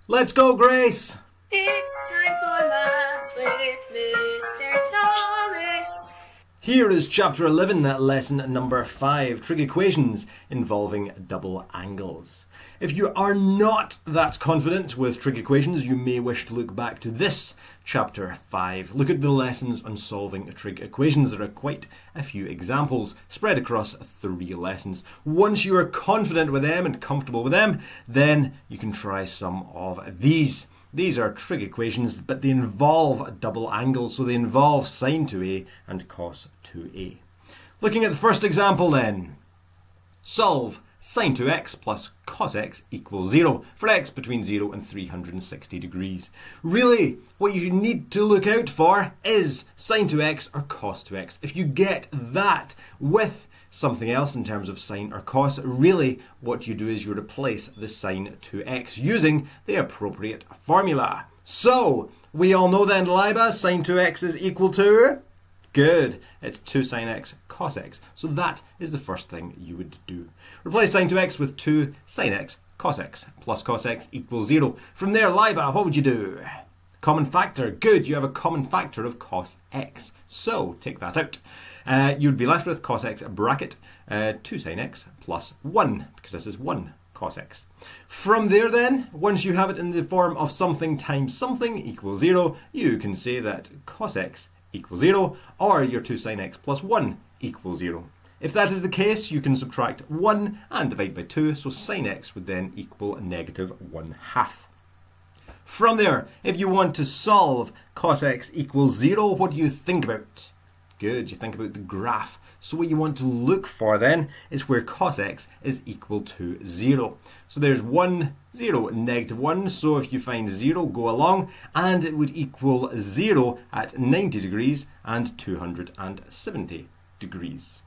Let's go, Grace! It's time for Maths with Mr. Thomas. Here is Chapter 11, Lesson number 5, Trig Equations involving double angles. If you are not that confident with trig equations, you may wish to look back to this Chapter 5. Look at the lessons on solving trig equations. There are quite a few examples spread across 3 lessons. Once you are confident with them and comfortable with them, then you can try some of these. These are trig equations, but they involve double angles, so they involve Sin2A and Cos2A. Looking at the first example then, solve Sin2x plus cos x equals 0 for x between 0 and 360 degrees. Really, what you need to look out for is Sin2x or Cos2x. If you get that with something else in terms of sine or cos, really what you do is you replace the sine to x using the appropriate formula. So, we all know then, Liba, sine 2x is equal to? Good, it's 2 sine x cos x. So that is the first thing you would do. Replace sine 2x with 2 sine x cos x plus cos x equals 0. From there, Liba, what would you do? Common factor. Good, you have a common factor of cos x. So, take that out. You'd be left with cos x bracket 2 sin x plus 1, because this is 1 cos x. From there then, once you have it in the form of something times something equals 0, you can say that cos x equals 0, or your 2 sin x plus 1 equals 0. If that is the case, you can subtract 1 and divide by 2, so sin x would then equal negative 1/2. From there, if you want to solve cos x equals 0, what do you think about? Good, you think about the graph. So what you want to look for then is where cos x is equal to 0. So there's 1, 0, negative 1. So if you find 0, go along, and it would equal 0 at 90 degrees and 270 degrees.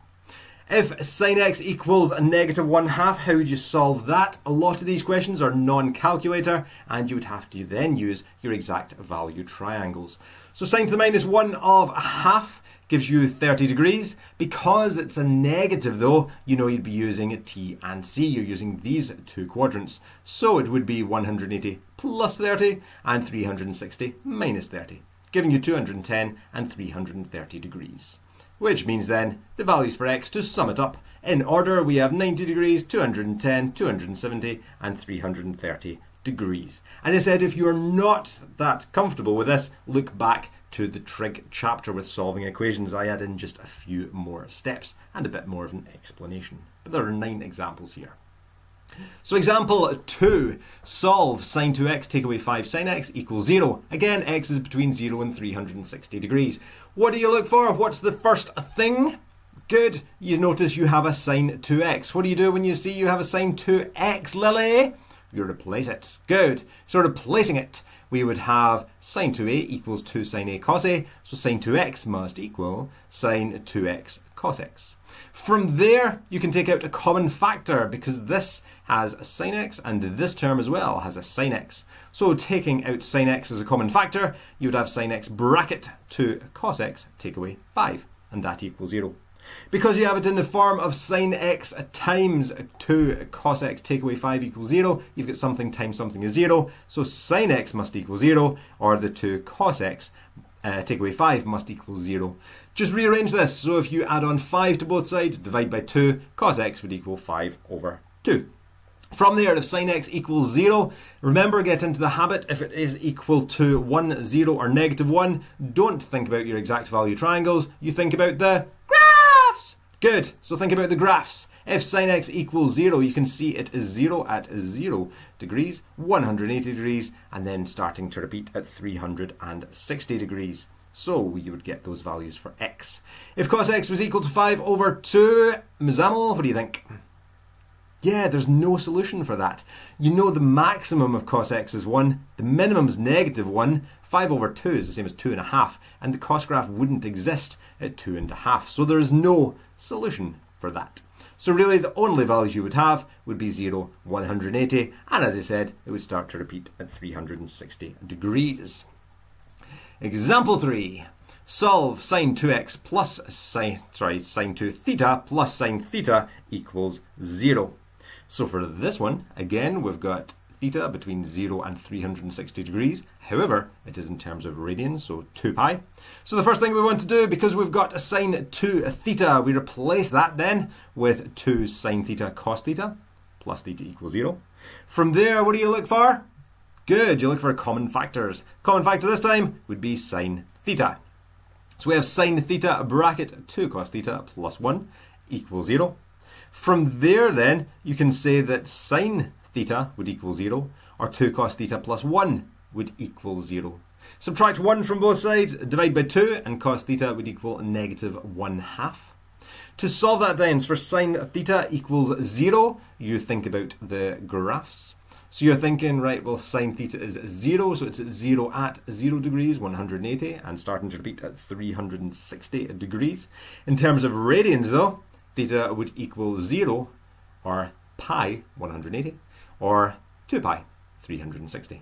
If sin x equals a negative 1/2, how would you solve that? A lot of these questions are non-calculator, and you would have to then use your exact value triangles. So sin to the minus 1 of a half gives you 30 degrees. Because it's a negative though, you know you'd be using T and C. You're using these 2 quadrants. So it would be 180 plus 30 and 360 minus 30, giving you 210 and 330 degrees. Which means then the values for x, to sum it up in order, we have 90 degrees, 210, 270 and 330 degrees. As I said, if you're not that comfortable with this, look back to the trig chapter with solving equations. I add in just a few more steps and a bit more of an explanation. But there are 9 examples here. So example 2, solve sin 2x, take away 5 sin x equals 0. Again, x is between 0 and 360 degrees. What do you look for? What's the first thing? Good, you notice you have a sin 2x. What do you do when you see you have a sin 2x, Lily? You replace it. Good, so replacing it, we would have sin 2a equals 2 sin a cos a, so sin 2x must equal sin 2x cos x. From there, you can take out a common factor, because this has a sin x and this term as well has a sin x. So taking out sin x as a common factor, you would have sin x bracket 2 cos x take away 5, and that equals 0. Because you have it in the form of sin x times 2 cos x take away 5 equals 0, you've got something times something is 0, so sin x must equal 0, or the 2 cos x take away 5 must equal 0. Just rearrange this, so if you add on 5 to both sides, divide by 2, cos x would equal 5 over 2. From there, if sin x equals 0, remember, get into the habit, if it is equal to 1, 0 or negative 1, don't think about your exact value triangles, you think about the graphs. Good, so think about the graphs. If sin x equals 0, you can see it is 0 at 0 degrees, 180 degrees, and then starting to repeat at 360 degrees. So you would get those values for x. If cos x was equal to 5 over 2, Mzamal, what do you think? Yeah, there's no solution for that. You know the maximum of cos x is 1, the minimum is negative 1, 5 over 2 is the same as 2.5, and the cos graph wouldn't exist at 2.5, so there is no solution for that. So really the only values you would have would be 0, 180, and as I said, it would start to repeat at 360 degrees. Example 3. Solve sin 2x plus sin 2 theta plus sin theta equals 0. So for this one, again, we've got theta between 0 and 360 degrees. However, it is in terms of radians, so 2 pi. So the first thing we want to do, because we've got a sine 2 theta, we replace that then with 2 sine theta cos theta plus theta equals 0. From there, what do you look for? Good, you look for common factors. Common factor this time would be sine theta. So we have sine theta bracket 2 cos theta plus 1 equals 0. From there then, you can say that sine theta would equal 0, or 2 cos theta plus 1 would equal 0. Subtract 1 from both sides, divide by 2, and cos theta would equal negative 1/2. To solve that then, for sine theta equals 0, you think about the graphs. So you're thinking, right, well, sine theta is 0, so it's at 0 at 0 degrees, 180, and starting to repeat at 360 degrees. In terms of radians, though, theta would equal 0, or pi, 180, or 2 pi, 360.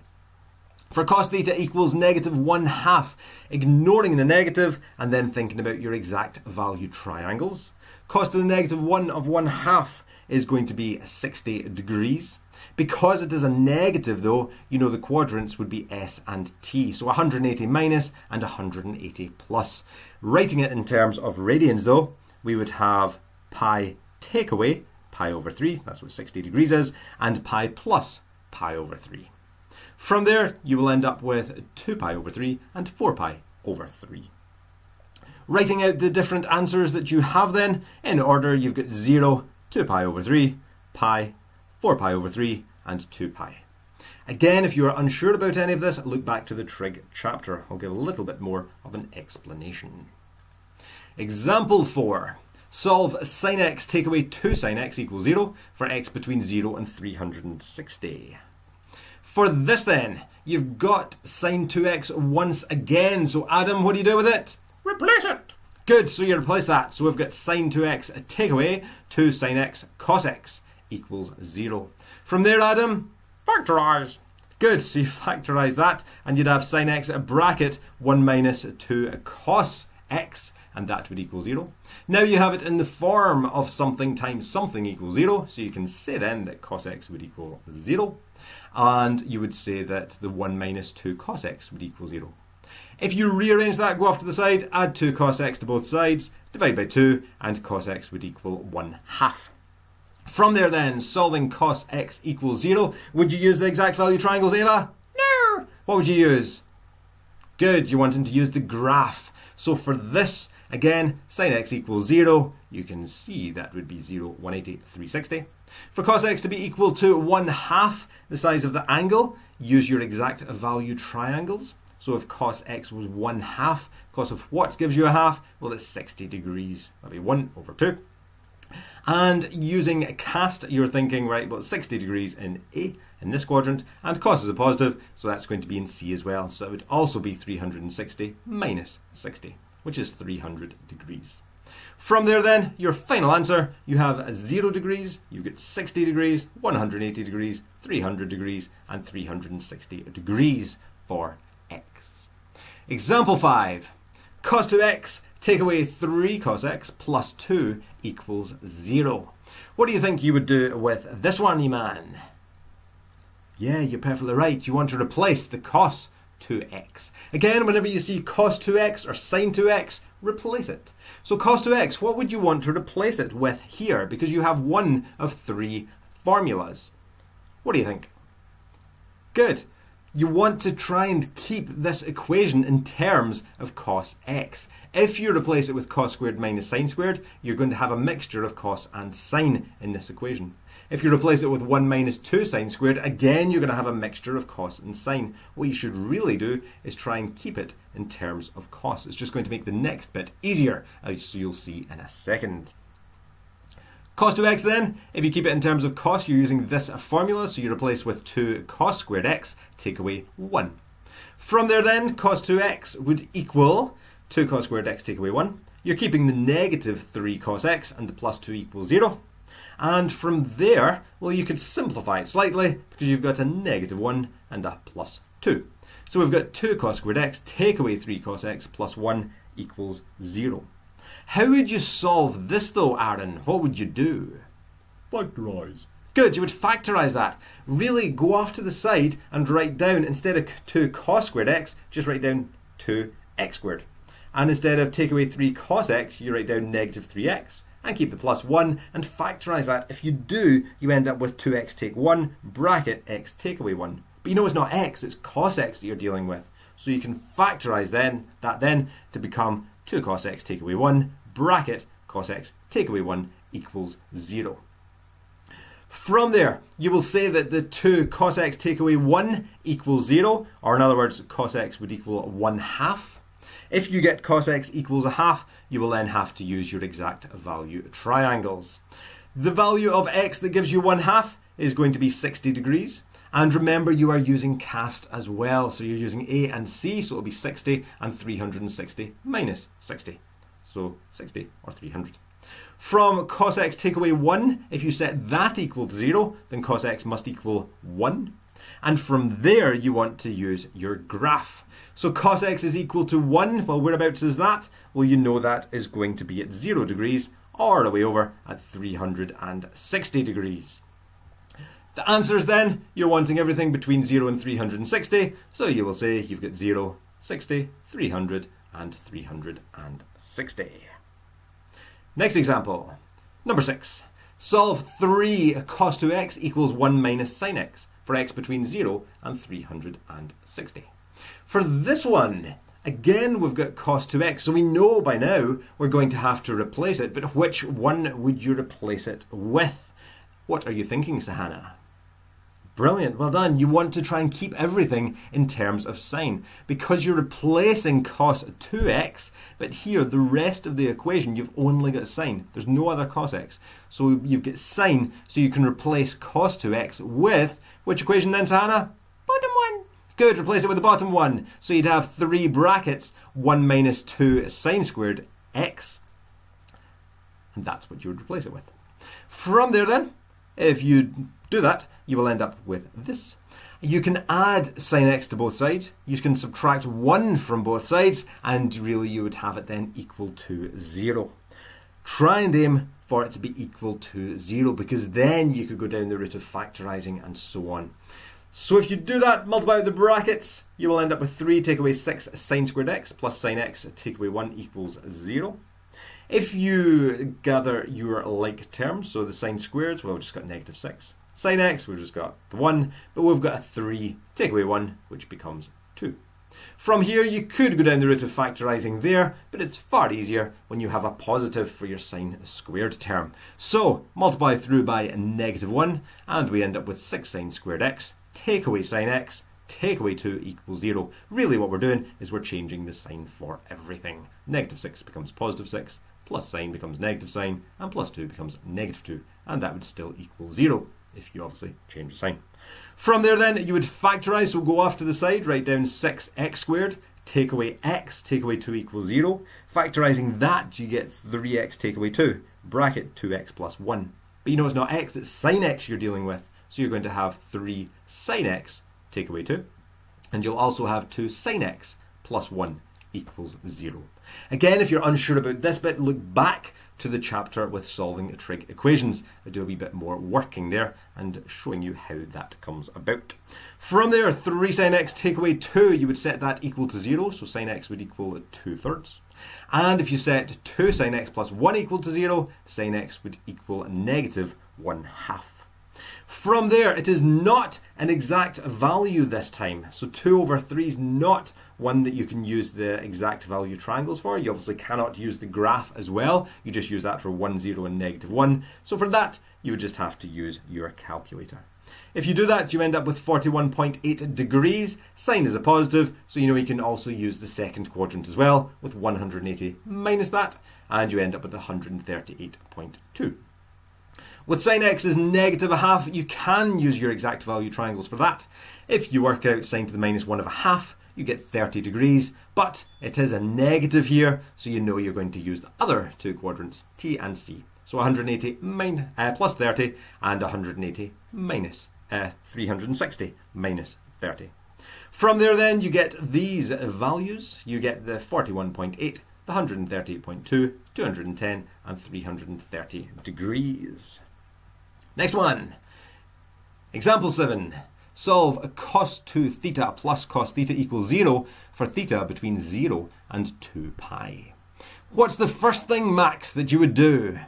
For cos theta equals negative 1/2, ignoring the negative and then thinking about your exact value triangles. Cos to the negative 1 of 1/2 is going to be 60 degrees. Because it is a negative though, you know the quadrants would be S and T. So 180 minus and 180 plus. Writing it in terms of radians though, we would have pi take away pi over 3, that's what 60 degrees is, and pi plus pi over 3. From there, you will end up with 2 pi over 3 and 4 pi over 3. Writing out the different answers that you have then, in order you've got 0, 2 pi over 3, pi, 4 pi over 3, and 2 pi. Again, if you are unsure about any of this, look back to the trig chapter. I'll give a little bit more of an explanation. Example 4. Solve sin x take away 2 sin x equals 0 for x between 0 and 360. For this then, you've got sin 2x once again. So Adam, what do you do with it? Replace it. Good, so you replace that. So we've got sin 2x take away 2 sin x cos x equals 0. From there, Adam, factorise. Good, so you factorise that and you'd have sin x bracket 1 minus 2 cos x, and that would equal 0. Now you have it in the form of something times something equals 0, so you can say then that cos x would equal 0. And you would say that the 1 minus 2 cos x would equal 0. If you rearrange that, go off to the side, add 2 cos x to both sides, divide by 2, and cos x would equal 1/2. From there then, solving cos x equals 0, would you use the exact value triangles, Ava? No! What would you use? Good, you're wanting to use the graph. So for this, again, sin x equals 0, you can see that would be 0, 180, 360. For cos x to be equal to 1/2 the size of the angle, use your exact value triangles. So if cos x was 1/2, cos of what gives you a half? Well, it's 60 degrees. That'll be 1 over 2. And using cast, you're thinking, right, well, it's 60 degrees in A, in this quadrant, and cos is a positive, so that's going to be in C as well. So it would also be 360 minus 60, which is 300 degrees. From there then, your final answer, you have 0 degrees, you get 60 degrees, 180 degrees, 300 degrees, and 360 degrees for x. Example 5. Cos 2x take away 3 cos x plus 2 equals 0. What do you think you would do with this one, E-man? Yeah, you're perfectly right. You want to replace the cos 2x. Again, whenever you see cos 2x or sin 2x, replace it. So cos 2x, what would you want to replace it with here? Because you have one of 3 formulas. What do you think? Good. You want to try and keep this equation in terms of cos x. If you replace it with cos squared minus sin squared, you're going to have a mixture of cos and sin in this equation. If you replace it with 1 minus 2 sin squared, again you're going to have a mixture of cos and sin. What you should really do is try and keep it in terms of cos. It's just going to make the next bit easier, as you'll see in a second. Cos 2x then, if you keep it in terms of cos, you're using this formula, so you replace with 2 cos squared x, take away 1. From there then, cos 2x would equal 2 cos squared x take away 1. You're keeping the negative 3 cos x and the plus 2 equals 0. And from there, well, you could simplify it slightly because you've got a negative 1 and a plus 2. So we've got 2 cos squared x take away 3 cos x plus 1 equals 0. How would you solve this though, Aaron? What would you do? Factorise. Good, you would factorise that. Really go off to the side and write down, instead of 2 cos squared x, just write down 2x squared. And instead of take away 3 cos x, you write down negative 3x. And keep the plus 1 and factorise that. If you do, you end up with 2x take 1, bracket x take away 1. But you know it's not x, it's cos x that you're dealing with. So you can factorise that to become 2 cos x take away 1, bracket cos x take away 1 equals 0. From there, you will say that the 2 cos x take away 1 equals 0, or in other words, cos x would equal 1/2. If you get cos x equals 1/2, you will then have to use your exact value triangles. The value of x that gives you 1/2 is going to be 60 degrees. And remember, you are using cast as well. So you're using A and C, so it'll be 60 and 360 minus 60. So 60 or 300. From cos x take away 1, if you set that equal to 0, then cos x must equal 1. And from there, you want to use your graph. So cos x is equal to 1. Well, whereabouts is that? Well, you know that is going to be at 0 degrees, or the way over at 360 degrees. The answers then, you're wanting everything between 0 and 360. So you will say you've got 0, 60, 300, and 360. Next example, number 6. Solve 3 cos2x equals 1 minus sin x for x between 0 and 360. For this one, again we've got cos2x, so we know by now we're going to have to replace it, but which one would you replace it with? What are you thinking, Sahana? Brilliant, well done. You want to try and keep everything in terms of sine because you're replacing cos 2x, but here the rest of the equation you've only got sine. There's no other cos x. So you've got sine, so you can replace cos 2x with, which equation then, Sahana? Bottom one. Good, replace it with the bottom one. So you'd have 3 brackets, 1 minus 2 sine squared x. And that's what you would replace it with. From there then, if you do that, you will end up with this. You can add sin x to both sides. You can subtract 1 from both sides, and really you would have it then equal to 0. Try and aim for it to be equal to 0, because then you could go down the route of factorising and so on. So if you do that, multiply with the brackets, you will end up with 3 take away 6 sine squared x plus sin x take away 1 equals 0. If you gather your like terms, so the sine squared, well, we've just got negative 6. Sin x, we've just got the 1, but we've got a 3 take away 1, which becomes 2. From here, you could go down the route of factorising there, but it's far easier when you have a positive for your sine squared term. So, multiply through by negative 1, and we end up with 6 sine squared x, take away sin x, take away 2 equals 0. Really what we're doing is we're changing the sign for everything. Negative 6 becomes positive 6, plus sine becomes negative sine, and plus 2 becomes negative 2, and that would still equal 0. If you obviously change the sign. From there then, you would factorise, so go off to the side, write down 6x squared, take away x, take away 2 equals 0. Factorising that, you get 3x take away 2, bracket 2x plus 1. But you know it's not x, it's sin x you're dealing with. So you're going to have 3 sin x take away 2. And you'll also have 2 sin x plus 1 equals 0. Again, if you're unsure about this bit, look back to the chapter with solving trig equations. I do a wee bit more working there and showing you how that comes about. From there, 3 sin x take away 2, you would set that equal to 0, so sin x would equal 2/3. And if you set 2 sin x plus 1 equal to 0, sin x would equal negative 1/2. From there, it is not an exact value this time. So 2 over 3 is not one that you can use the exact value triangles for. You obviously cannot use the graph as well. You just use that for 1, 0 and negative 1. So for that, you would just have to use your calculator. If you do that, you end up with 41.8 degrees. Sine is a positive, so you know you can also use the second quadrant as well with 180 minus that, and you end up with 138.2. With sin x is negative 1/2, you can use your exact value triangles for that. If you work out sine to the minus 1/2, you get 30 degrees, but it is a negative here, so you know you're going to use the other two quadrants, T and C. So 180 plus 30 and 180 minus 360 minus 30. From there then, you get these values. You get the 41.8, the 138.2, 210 and 330 degrees. Next one. Example 7. Solve cos 2 theta plus cos theta equals 0 for theta between 0 and 2 pi. What's the first thing, Max, that you would do?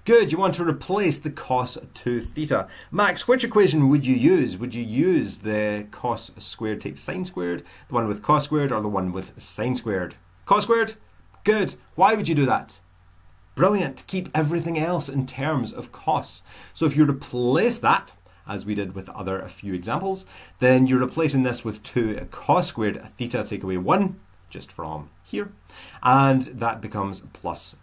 Good, you want to replace the cos 2 theta. Max, which equation would you use? Would you use the cos squared takes sine squared, the one with cos squared, or the one with sine squared? Cos squared? Good. Why would you do that? Brilliant. Keep everything else in terms of cos. So if you replace that, as we did with a few examples, then you're replacing this with 2 cos squared theta, take away 1, just from here, and that becomes plus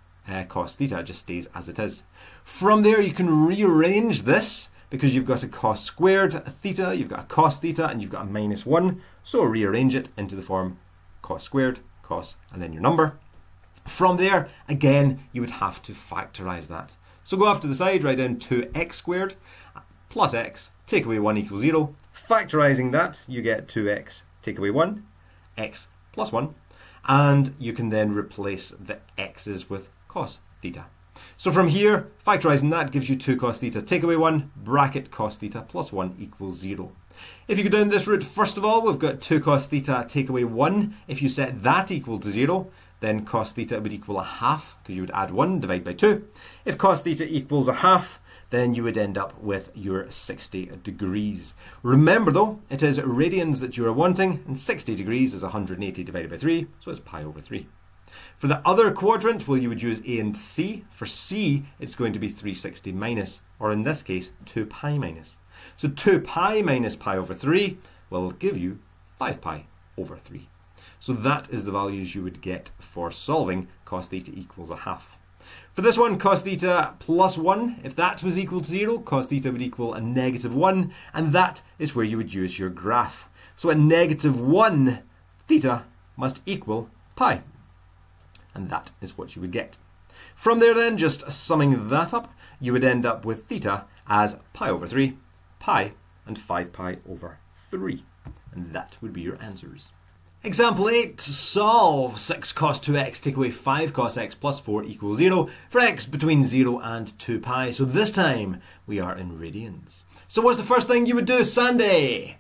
cos theta, just stays as it is. From there you can rearrange this, because you've got a cos squared theta, you've got a cos theta, and you've got a minus 1, so rearrange it into the form cos squared, cos, and then your number. From there, again, you would have to factorise that. So go off to the side, write down 2x squared plus x, take away 1 equals 0. Factorising that, you get 2x, take away 1, x plus 1. And you can then replace the x's with cos theta. So from here, factorising that gives you 2 cos theta, take away 1, bracket cos theta plus 1 equals 0. If you go down this route, first of all, we've got 2 cos theta, take away 1. If you set that equal to 0, then cos theta would equal a half, because you would add 1, divide by 2. If cos theta equals a half, then you would end up with your 60 degrees. Remember though, it is radians that you are wanting, and 60 degrees is 180 divided by 3, so it's pi over 3. For the other quadrant, well, you would use A and C. For C, it's going to be 360 minus, or in this case, 2 pi minus. So 2 pi minus pi over 3 will give you 5 pi over 3. So that is the values you would get for solving cos theta equals a half. For this one, cos theta plus 1, if that was equal to 0, cos theta would equal a negative 1, and that is where you would use your graph. So at negative 1, theta must equal pi. And that is what you would get. From there then, just summing that up, you would end up with theta as pi over 3, pi, and 5 pi over 3. And that would be your answers. Example 8, solve 6 cos 2x, take away 5 cos x plus 4 equals 0 for x between 0 and 2 pi. So this time we are in radians. So what's the first thing you would do, Sandy?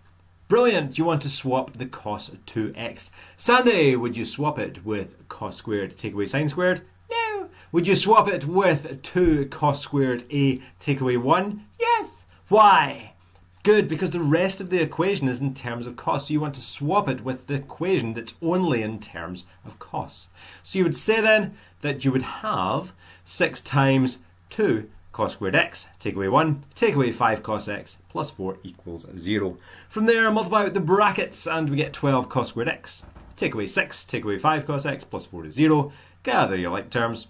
Brilliant, you want to swap the cos 2x. Sandy, would you swap it with cos squared, take away sine squared? No. Would you swap it with 2 cos squared a, take away 1? Yes. Why? Good, because the rest of the equation is in terms of cos, so you want to swap it with the equation that's only in terms of cos. So you would say then that you would have 6 times 2 cos squared x, take away 1, take away 5 cos x, plus 4 equals 0. From there, multiply with the brackets, and we get 12 cos squared x. Take away 6, take away 5 cos x, plus 4 is 0. Gather your like terms.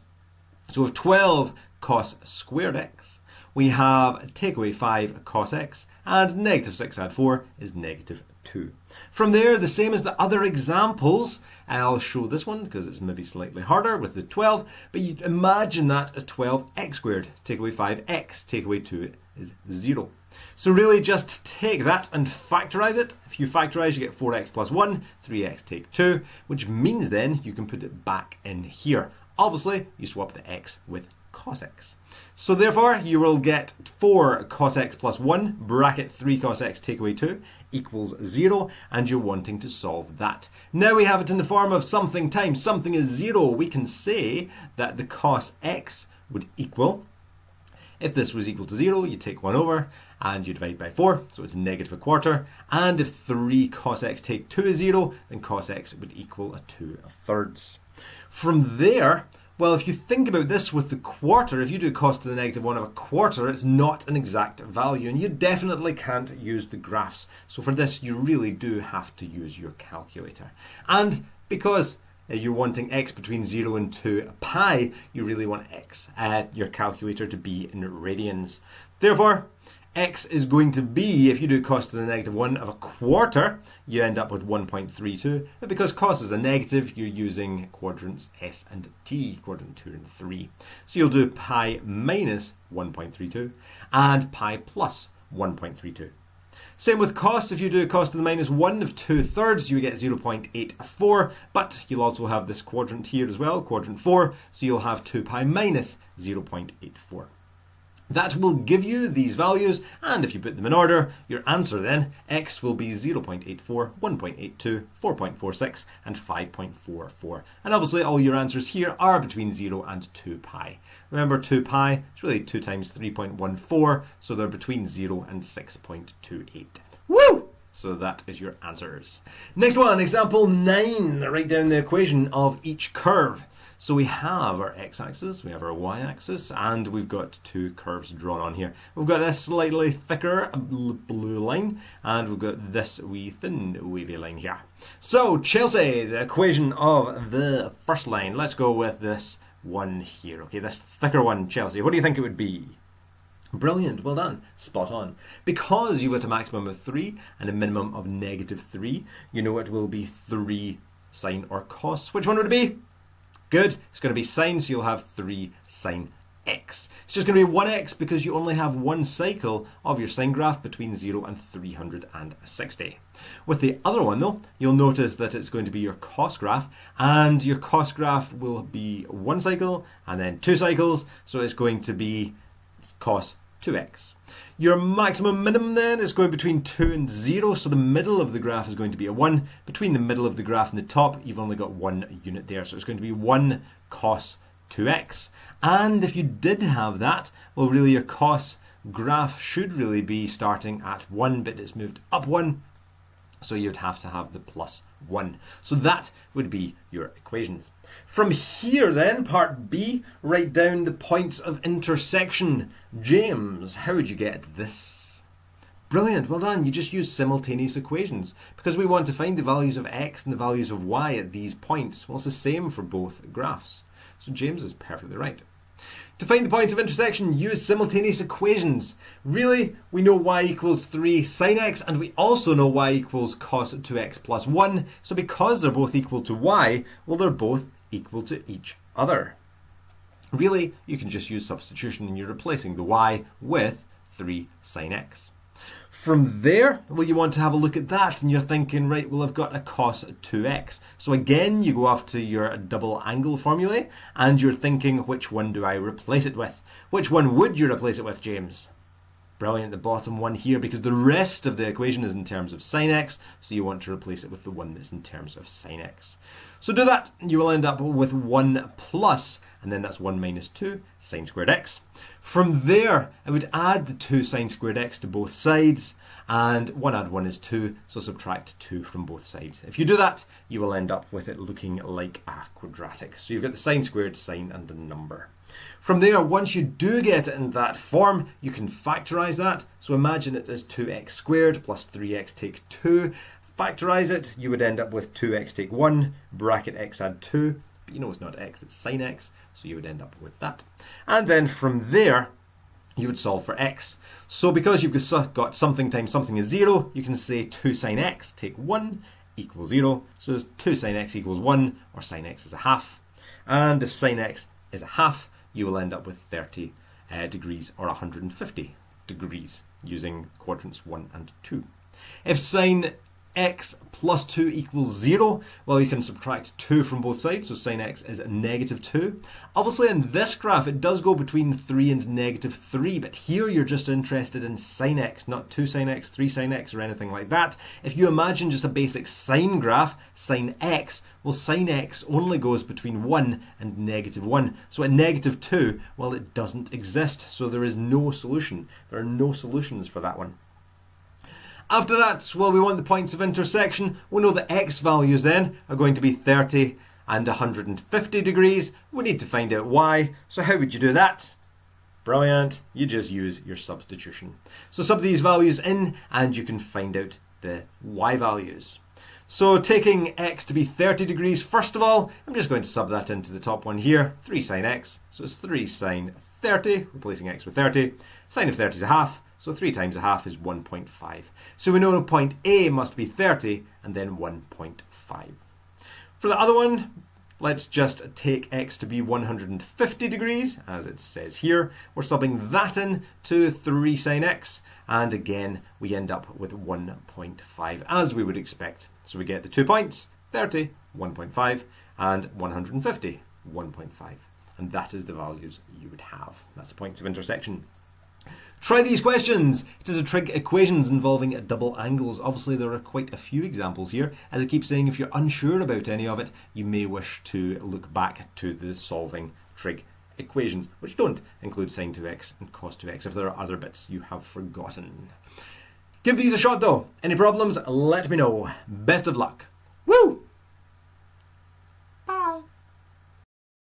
So with 12 cos squared x, we have take away 5 cos x, and negative 6 add 4 is negative 2. From there, the same as the other examples, I'll show this one because it's maybe slightly harder with the 12, but you imagine that as 12x squared. Take away 5x, take away 2 is 0. So really just take that and factorise it. If you factorise, you get 4x plus 1, 3x take 2, which means then you can put it back in here. Obviously, you swap the x with cos x. So therefore, you will get 4 cos x plus 1, bracket 3 cos x take away 2, equals 0, and you're wanting to solve that. Now we have it in the form of something times something is 0. We can say that the cos x would equal, if this was equal to 0, you take 1 over, and you divide by 4, so it's negative a quarter, and if 3 cos x take 2 is 0, then cos x would equal a 2/3. From there, well, if you think about this with the quarter, if you do cos to the negative 1 of a quarter, it's not an exact value, and you definitely can't use the graphs. So for this, you really do have to use your calculator. And because you're wanting x between 0 and 2 pi, you really want your calculator to be in radians. Therefore, x is going to be, if you do cos to the negative 1 of a quarter, you end up with 1.32. But because cos is a negative, you're using quadrants S and T, quadrant 2 and 3. So you'll do pi minus 1.32 and pi plus 1.32. Same with cos. If you do cos to the minus 1 of 2/3, you get 0.84. But you'll also have this quadrant here as well, quadrant 4. So you'll have 2 pi minus 0.84. That will give you these values, and if you put them in order, your answer then, x will be 0.84, 1.82, 4.46 and 5.44. And obviously all your answers here are between 0 and 2 pi. Remember 2 pi is really 2 times 3.14, so they're between 0 and 6.28. Woo! So that is your answers. Next one, example 9. Write down the equation of each curve. So we have our x-axis, we have our y-axis, and we've got two curves drawn on here. We've got this slightly thicker blue line, and we've got this wee thin wavy line here. So Chelsea, the equation of the first line. Let's go with this one here. Okay, this thicker one, Chelsea. What do you think it would be? Brilliant, well done, spot on. Because you've got a maximum of 3 and a minimum of -3, you know it will be 3 sine or cos. Which one would it be? Good, it's going to be sine, so you'll have 3 sine x. It's just going to be 1x because you only have one cycle of your sine graph between 0 and 360. With the other one though, you'll notice that it's going to be your cos graph, and your cos graph will be one cycle and then 2 cycles, so it's going to be cos 2x. Your maximum minimum then is going between 2 and 0, so the middle of the graph is going to be a 1. Between the middle of the graph and the top, you've only got one unit there, so it's going to be 1 cos 2x. And if you did have that, well really your cos graph should really be starting at 1, but it's moved up 1, so you'd have to have the plus 1. So that would be your equations. From here then, part B, write down the points of intersection. James, how would you get this? Brilliant, well done. You just use simultaneous equations because we want to find the values of x and the values of y at these points. Well, it's the same for both graphs. So James is perfectly right. To find the points of intersection, use simultaneous equations. Really, we know y equals 3 sine x, and we also know y equals cos 2x plus 1. So because they're both equal to y, well, they're both equal to each other. Really, you can just use substitution and you're replacing the y with 3 sine x. From there, well, you want to have a look at that and you're thinking, right, well, I've got a cos 2x. So again, you go off to your double angle formulae and you're thinking, which one do I replace it with? Which one would you replace it with, James? Brilliant, the bottom one here, because the rest of the equation is in terms of sine x, so you want to replace it with the one that's in terms of sine x. So do that, you will end up with 1 plus, and then that's 1 minus 2 sine squared x. From there, I would add the 2 sine squared x to both sides, and 1 add 1 is 2, so subtract 2 from both sides. If you do that, you will end up with it looking like a quadratic. So you've got the sine squared, sine, and a number. From there, once you do get it in that form, you can factorise that. So imagine it as 2x squared plus 3x take 2. Factorise it, you would end up with 2x take 1, bracket x add 2. But you know it's not x, it's sine x, so you would end up with that. And then from there, you would solve for x. So because you've got something times something is 0, you can say 2 sine x take 1 equals 0. So 2 sine x equals 1, or sine x is a half. And if sine x is a half, you will end up with 30 degrees or 150 degrees using quadrants 1 and 2. If sine x plus 2 equals 0, well, you can subtract 2 from both sides, so sine x is negative 2. Obviously in this graph it does go between 3 and negative 3, but here you're just interested in sine x, not 2 sine x, 3 sine x or anything like that. If you imagine just a basic sine graph, sine x, well, sine x only goes between 1 and negative 1. So at negative 2, well, it doesn't exist, so there is no solution. There are no solutions for that one. After that, well, we want the points of intersection. We know the x values then are going to be 30 and 150 degrees. We need to find out y. So how would you do that? Brilliant. You just use your substitution. So sub these values in and you can find out the y values. So taking x to be 30 degrees, first of all, I'm just going to sub that into the top one here. 3 sine x. So it's 3 sine 30, replacing x with 30. Sine of 30 is a half. So 3 times a half is 1.5. So we know point A must be 30 and then 1.5. For the other one, let's just take x to be 150 degrees, as it says here. We're subbing that in to 3 sine x, and again we end up with 1.5 as we would expect. So we get the 2 points, 30, 1.5, and 150, 1.5. And that is the values you would have. That's the points of intersection. Try these questions. It is a trig equations involving double angles. Obviously, there are quite a few examples here. As I keep saying, if you're unsure about any of it, you may wish to look back to the solving trig equations, which don't include sin2x and cos2x, if there are other bits you have forgotten. Give these a shot though. Any problems, let me know. Best of luck. Woo!